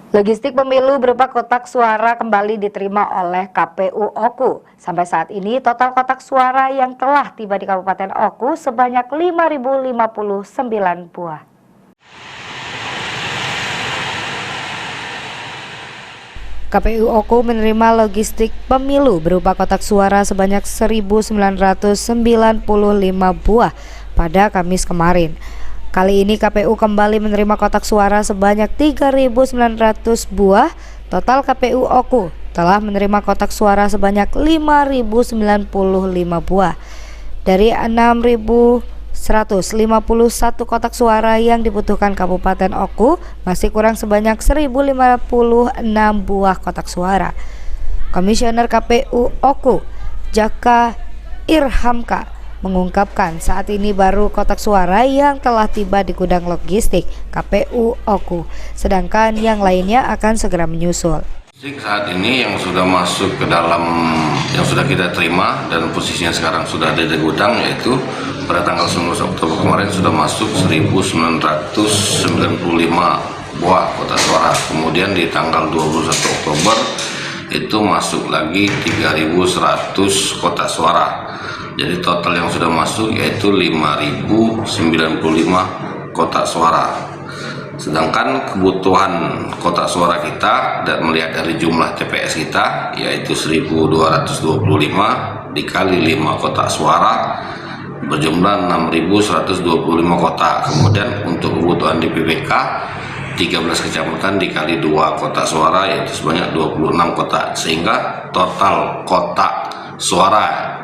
Logistik pemilu berupa kotak suara kembali diterima oleh KPU Oku. Sampai saat ini total kotak suara yang telah tiba di Kabupaten Oku sebanyak 5.059 buah. KPU Oku menerima logistik pemilu berupa kotak suara sebanyak 1.995 buah pada Kamis kemarin. Kali ini KPU kembali menerima kotak suara sebanyak 3.900 buah. Total KPU Oku telah menerima kotak suara sebanyak 5.095 buah. Dari 6.151 kotak suara yang dibutuhkan Kabupaten Oku, masih kurang sebanyak 1.056 buah kotak suara. Komisioner KPU Oku, Jaka Irhamka, mengungkapkan saat ini baru kotak suara yang telah tiba di gudang logistik KPU Oku, sedangkan yang lainnya akan segera menyusul. Saat ini yang sudah masuk ke dalam, yang sudah kita terima dan posisinya sekarang sudah ada di gudang, yaitu pada tanggal 19 Oktober kemarin sudah masuk 1.995 buah kotak suara. Kemudian di tanggal 21 Oktober itu masuk lagi 3.100 kotak suara. Jadi total yang sudah masuk yaitu 5.095 kotak suara. Sedangkan kebutuhan kotak suara kita dan melihat dari jumlah TPS kita yaitu 1.225 dikali 5 kotak suara berjumlah 6.125 kotak. Kemudian untuk kebutuhan di PPK 13 kecamatan dikali 2 kotak suara yaitu sebanyak 26 kotak, sehingga total kotak suara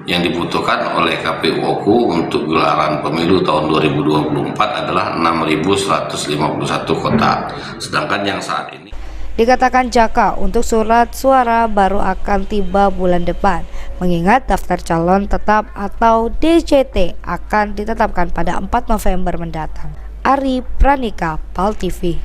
yang dibutuhkan oleh KPU Oku untuk gelaran pemilu tahun 2024 adalah 6.151 kotak. Sedangkan yang saat ini dikatakan Jaka untuk surat suara baru akan tiba bulan depan, mengingat daftar calon tetap atau DCT akan ditetapkan pada 4 November mendatang. Ari Pranika, PAL TV.